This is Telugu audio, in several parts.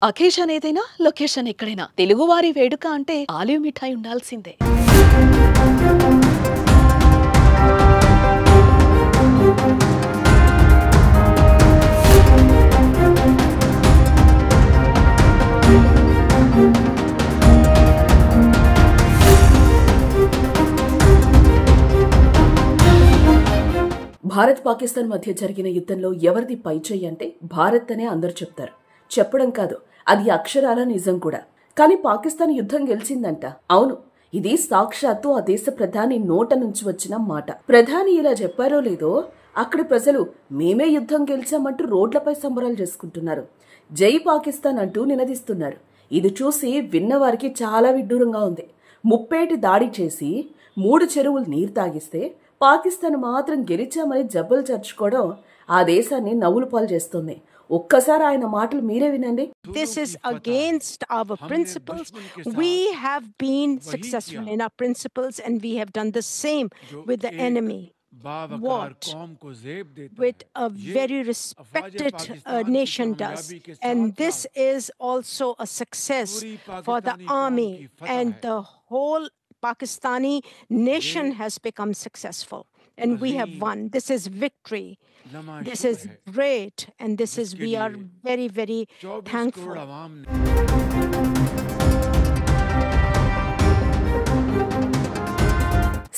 అకేషన్ ఏదైనా లొకేషన్ ఎక్కడైనా తెలుగువారి వేడుక అంటే ఆలివ్ మిఠాయి ఉండాల్సిందే. భారత్ పాకిస్తాన్ మధ్య జరిగిన యుద్ధంలో ఎవరిది పైచేయి అంటే భారత్ అనే అందరూ చెప్తారు. చెప్పడం కాదు, అది అక్షరాల నిజం కూడా. కానీ పాకిస్తాన్ యుద్ధం గెలిచిందంట. అవును, ఇది సాక్షాత్తు ఆ దేశ ప్రధాని నోట నుంచి వచ్చిన మాట. ప్రధాని ఇలా చెప్పారో లేదో అక్కడి ప్రజలు మేమే యుద్ధం గెలిచామంటూ రోడ్లపై సంబరాలు చేసుకుంటున్నారు. జై పాకిస్తాన్ అంటూ నినదిస్తున్నారు. ఇది చూసి విన్నవారికి చాలా విడ్డూరంగా ఉంది. ముప్పేటి దాడి చేసి 3 చెరువులు నీరు తాగిస్తే పాకిస్తాన్ మాత్రం గెలిచామని జబ్బలు చర్చుకోవడం ఆ దేశాన్ని నవ్వులు పాలు చేస్తుంది. ఒక్కసారి ఆయన మాటలు మీరే వినండి. This is against our principles. We have been successful in our principles and we have done the same with the enemy. What with a very respected nation does, and this is also a success for the army, and the whole Pakistani nation has become successful and we have won. This is victory. This is great, and this is, we are very, very thankful.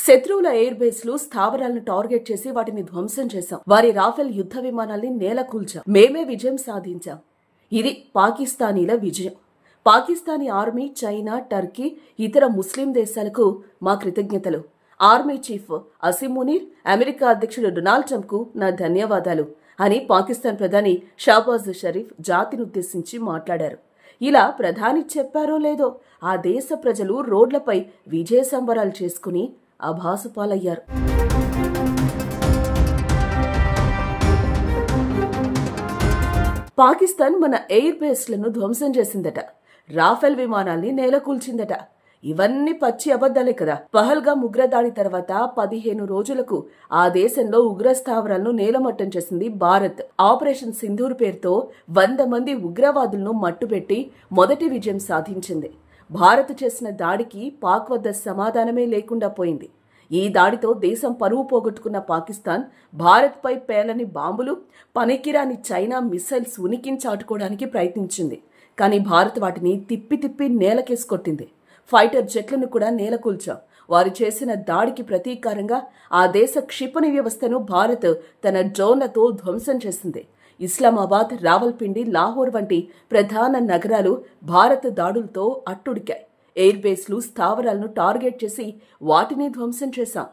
శత్రువుల ఎయిర్ బేస్లు స్థావరాలను టార్గెట్ చేసి వాటిని ధ్వంసం చేశాం. వారి రాఫెల్ యుద్ధ విమానాల్ని నేల కూల్చాం. మేమే విజయం సాధించాం. ఇది పాకిస్తానీల విజయం. పాకిస్తానీ ఆర్మీ, చైనా, టర్కీ, ఇతర ముస్లిం దేశాలకు మా కృతజ్ఞతలు. Army chief Asim Munir, America అధ్యక్షుడు డొనాల్డ్ ట్రంప్ కు నా ధన్యవాదాలు అని పాకిస్తాన్ ప్రధాని షాబాజ్ షరీఫ్ జాతినుద్దేశించి మాట్లాడారు. ఇలా ప్రధాని చెప్పారో లేదో ఆ దేశ ప్రజలు రోడ్లపై విజయ సంబరాలు చేసుకుని అభాసుపాలయ్యారు. పాకిస్తాన్ మన ఎయిర్ బేస్లను ధ్వంసం చేసిందట. రాఫెల్ విమానాల్ని నేలకూల్చిందట. ఇవన్నీ పచ్చి అబద్దాలే కదా. పహల్గామ్ ఉగ్రదాడి తర్వాత 15 రోజులకు ఆ దేశంలో ఉగ్ర స్థావరాలను నేలమట్టం చేసింది భారత్. ఆపరేషన్ సింధూర్ పేరుతో 100 మంది ఉగ్రవాదులను మట్టుపెట్టి మొదటి విజయం సాధించింది. భారత్ చేసిన దాడికి పాక్ వద్ద సమాధానమే లేకుండా పోయింది. ఈ దాడితో దేశం పరువు పోగొట్టుకున్న పాకిస్తాన్ భారత్పై పేలని బాంబులు, పనికిరాని చైనా మిసైల్స్ ఉనికిని చాటుకోవడానికి ప్రయత్నించింది. కానీ భారత్ వాటిని తిప్పి నేలకేసి కొట్టింది. ఫైటర్ జెట్లను కూడా నేలకూల్చాం. వారు చేసిన దాడికి ప్రతీకారంగా ఆ దేశ క్షిపణి వ్యవస్థను భారత్ తన డ్రోన్లతో ధ్వంసం చేసింది. ఇస్లామాబాద్, రావల్పిండి, లాహోర్ వంటి ప్రధాన నగరాలు భారత్ దాడులతో అట్టుడికాయి. ఎయిర్ బేస్లు, స్థావరాలను టార్గెట్ చేసి వాటిని ధ్వంసం చేశాం.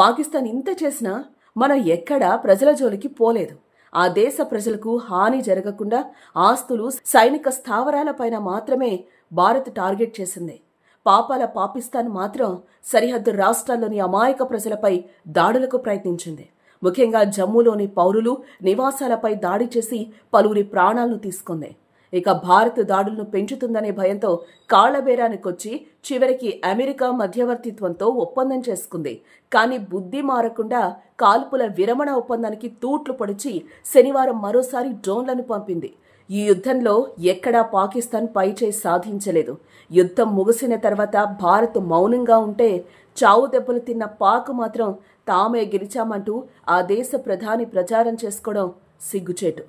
పాకిస్తాన్ ఇంత చేసినా మనం ఎక్కడా ప్రజల జోలికి పోలేదు. ఆ దేశ ప్రజలకు హాని జరగకుండా ఆస్తులు, సైనిక స్థావరాలపైన మాత్రమే భారత్ టార్గెట్ చేసింది. పాపాల పాకిస్తాన్ మాత్రం సరిహద్దు రాష్ట్రాల్లోని అమాయక ప్రజలపై దాడులకు ప్రయత్నించింది. ముఖ్యంగా జమ్మూలోని పౌరులు, నివాసాలపై దాడి చేసి పలువురి ప్రాణాలను తీసుకుంది. ఇక భారత్ దాడులను పెంచుతుందనే భయంతో కాళ్లబేరానికొచ్చి చివరికి అమెరికా మధ్యవర్తిత్వంతో ఒప్పందం చేసుకుంది. కానీ బుద్ధి మారకుండా కాల్పుల విరమణ ఒప్పందానికి తూట్లు పొడిచి శనివారం మరోసారి డ్రోన్లను పంపింది. ఈ యుద్ధంలో ఎక్కడా పాకిస్తాన్ పైచేయి సాధించలేదు. యుద్ధం ముగిసిన తర్వాత భారత్ మౌనంగా ఉంటే చావు దెబ్బలు తిన్న పాక్ మాత్రం తామే గెలిచామంటూ ఆ దేశ ప్రధాని ప్రచారం చేసుకోవడం సిగ్గుచేటు.